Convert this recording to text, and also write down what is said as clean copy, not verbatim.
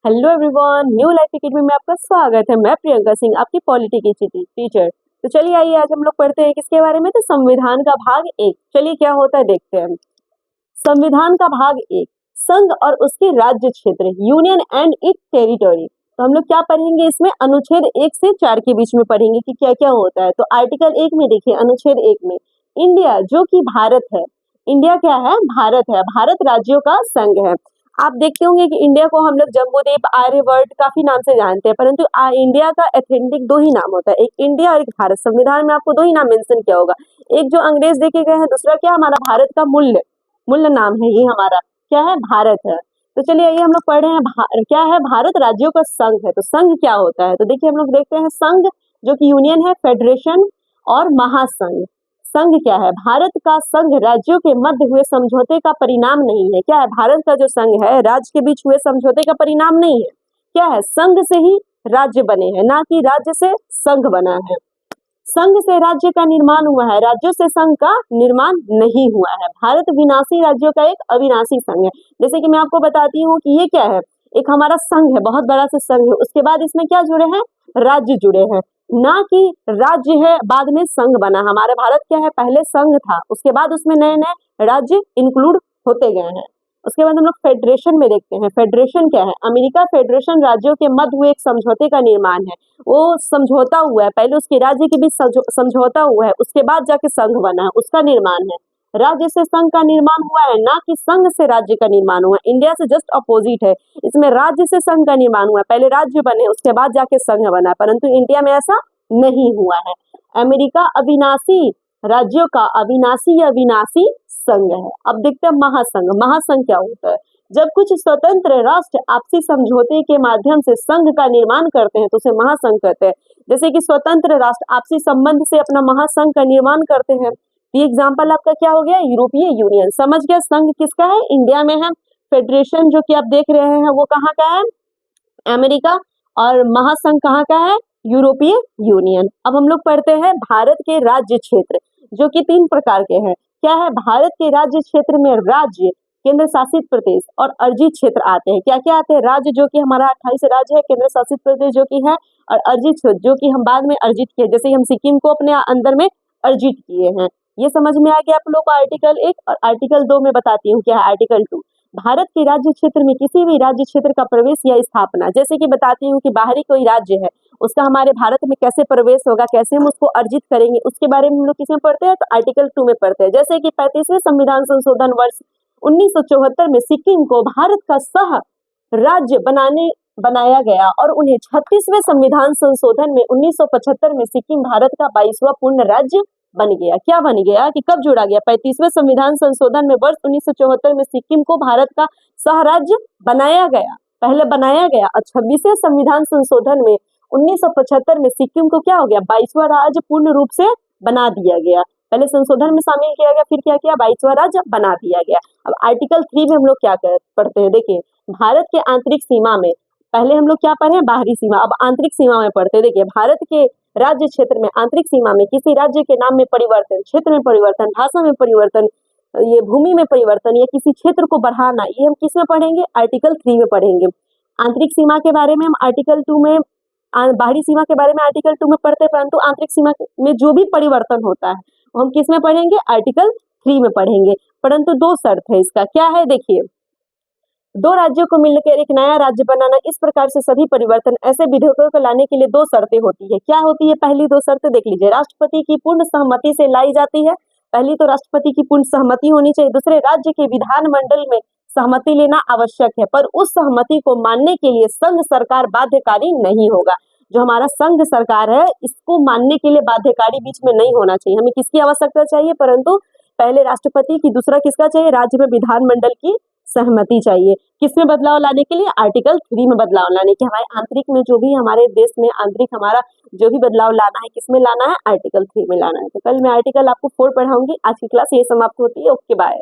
Hello everyone, new life academy में आपका स्वागत है। मैं प्रियंका सिंह, आपकी पॉलिटी की टीचर। तो चलिए आइए आज हम लोग पढ़ते हैं किसके बारे में, तो संविधान का भाग एक। चलिए क्या होता है देखते हैं। संविधान का भाग एक, संघ और उसके राज्य क्षेत्र, यूनियन एंड इट्स टेरिटरी। तो हम लोग क्या पढ़ेंगे इसमें, अनुच्छेद 1 से 4 के बीच में पढ़ेंगे कि क्या क्या होता है। तो आर्टिकल 1 में देखिए, अनुच्छेद 1 में इंडिया जो कि भारत है, इंडिया क्या है, भारत है, भारत राज्यों का संघ है। आप देखते होंगे कि इंडिया को हम लोग जम्बूद्वीप, आर्यवर्त काफी नाम से जानते हैं, परंतु इंडिया का एथेंटिक दो ही नाम होता है, एक इंडिया और एक भारत। संविधान में आपको दो ही नाम मेंशन किया होगा, एक जो अंग्रेज देके गए हैं, दूसरा क्या हमारा भारत का मूल्य मूल्य नाम है, ये हमारा क्या है, भारत है। तो चलिए आइए हम लोग पढ़ रहे हैं क्या है, भारत राज्यों का संघ है। तो संघ क्या होता है, तो देखिए हम लोग देखते हैं संघ जो कि यूनियन है, फेडरेशन और महासंघ। संघ क्या है, भारत का संघ राज्यों के मध्य हुए समझौते का परिणाम नहीं है। क्या है, भारत का जो संघ है राज्य के बीच हुए समझौते का परिणाम नहीं है। क्या है, संघ से ही राज्य बने हैं, ना कि राज्य से संघ बना है। संघ से राज्य का निर्माण हुआ है, राज्यों से संघ का निर्माण नहीं हुआ है। भारत विनाशी राज्यों का एक अविनाशी संघ है। जैसे कि मैं आपको बताती हूँ कि ये क्या है, एक हमारा संघ है, बहुत बड़ा सा संघ है, उसके बाद इसमें क्या जुड़े हैं, राज्य जुड़े हैं, ना कि राज्य है बाद में संघ बना। हमारे भारत क्या है, पहले संघ था, उसके बाद उसमें नए नए राज्य इंक्लूड होते गए हैं। उसके बाद हम लोग फेडरेशन में देखते हैं। फेडरेशन क्या है, अमेरिका फेडरेशन राज्यों के मध्य हुए एक समझौते का निर्माण है। वो समझौता हुआ है, पहले उसके राज्य के बीच समझौता हुआ है, उसके बाद जाके संघ बना है, उसका निर्माण है। राज्य से संघ का निर्माण हुआ है, ना कि संघ से राज्य का निर्माण हुआ है। इंडिया से जस्ट अपोजिट है, इसमें राज्य से संघ का निर्माण हुआ है, पहले राज्य बने उसके बाद जाके संघ बना, परंतु इंडिया में ऐसा नहीं हुआ है। अमेरिका अविनाशी राज्यों का अविनाशी या विनाशी संघ है। अब देखते हैं महासंघ। महासंघ क्या होता है, जब कुछ स्वतंत्र राष्ट्र आपसी समझौते के माध्यम से संघ का निर्माण करते हैं तो उसे महासंघ कहते हैं। जैसे कि स्वतंत्र राष्ट्र आपसी संबंध से अपना महासंघ का निर्माण करते हैं। ये एग्जाम्पल आपका क्या हो गया, यूरोपीय यूनियन। समझ गया, संघ किसका है, इंडिया में है। फेडरेशन जो कि आप देख रहे हैं वो कहाँ का है, अमेरिका। और महासंघ कहाँ का है, यूरोपीय यूनियन। अब हम लोग पढ़ते हैं भारत के राज्य क्षेत्र, जो कि 3 प्रकार के हैं। क्या है, भारत के राज्य क्षेत्र में राज्य, केंद्र शासित प्रदेश और अर्जित क्षेत्र आते हैं। क्या क्या आते हैं, राज्य जो कि हमारा 28 राज्य है, केंद्र शासित प्रदेश जो कि है, और अर्जित क्षेत्र जो कि हम बाद में अर्जित किए, जैसे हम सिक्किम को अपने अंदर में अर्जित किए हैं। ये समझ में आ गया आप लोग को आर्टिकल 1। और आर्टिकल 2 में बताती हूँ क्या है, आर्टिकल 2 भारत के राज्य क्षेत्र में किसी भी राज्य क्षेत्र का प्रवेश या स्थापना। जैसे कि बताती हूँ कि बाहरी कोई राज्य है, उसका हमारे भारत में कैसे प्रवेश होगा, कैसे हम उसको अर्जित करेंगे, उसके बारे में हम लोग किसमें पढ़ते हैं, तो आर्टिकल 2 में पढ़ते हैं। जैसे कि 35वें संविधान संशोधन वर्ष 1974 में सिक्किम को भारत का सह राज्य बनाया गया, और उन्हें 36वें संविधान संशोधन में 1975 में सिक्किम भारत का 22वां पूर्ण राज्य बन गया। क्या बन गया कि कब जोड़ा गया, 35वें संविधान संशोधन में वर्ष 1974 में सिक्किम को भारत का सह राज्य बनाया गया, पहले बनाया गया, और 26वें संविधान संशोधन में 1975 में सिक्किम को क्या हो गया, 22वां राज्य पूर्ण रूप से बना दिया गया। पहले संशोधन में शामिल किया गया, फिर क्या किया, 22वां राज्य बना दिया गया। अब आर्टिकल 3 में हम लोग क्या पढ़ते हैं, देखिए भारत के आंतरिक सीमा में, पहले हम लोग क्या पढ़े, बाहरी सीमा, अब आंतरिक सीमा में पढ़ते हैं। देखिए भारत के राज्य क्षेत्र में आंतरिक सीमा में किसी राज्य के नाम में परिवर्तन, क्षेत्र में परिवर्तन, भाषा में परिवर्तन, ये भूमि में परिवर्तन, या किसी क्षेत्र को बढ़ाना, ये हम किस में पढ़ेंगे, आर्टिकल 3 में पढ़ेंगे। आंतरिक सीमा के बारे में हम आर्टिकल 2 में, बाहरी सीमा के बारे में आर्टिकल 2 में पढ़ते हैं, परंतु आंतरिक सीमा में जो भी परिवर्तन होता है वो हम किस में पढ़ेंगे, आर्टिकल 3 में पढ़ेंगे। परंतु 2 शर्त है इसका, क्या है, देखिए 2 राज्यों को मिलकर एक नया राज्य बनाना, इस प्रकार से सभी परिवर्तन ऐसे विधेयकों को लाने के लिए 2 शर्तें होती है। क्या होती है, पहली 2 शर्तें देख लीजिए, राष्ट्रपति की पूर्ण सहमति से लाई जाती है। पहली तो राष्ट्रपति की पूर्ण सहमति होनी चाहिए, दूसरे राज्य के विधानमंडल में सहमति लेना आवश्यक है, पर उस सहमति को मानने के लिए संघ सरकार बाध्यकारी नहीं होगा। जो हमारा संघ सरकार है, इसको मानने के लिए बाध्यकारी बीच में नहीं होना चाहिए। हमें किसकी आवश्यकता चाहिए, परंतु पहले राष्ट्रपति की, दूसरा किसका चाहिए, राज्य में विधानमंडल की सहमति चाहिए। किसमें बदलाव लाने के लिए, आर्टिकल 3 में बदलाव लाने के, हमारे आंतरिक में जो भी हमारे देश में आंतरिक हमारा जो भी बदलाव लाना है, किसमें लाना है, आर्टिकल 3 में लाना है। तो कल मैं आर्टिकल आपको 4 पढ़ाऊंगी। आज की क्लास ये समाप्त होती है। Okay bye.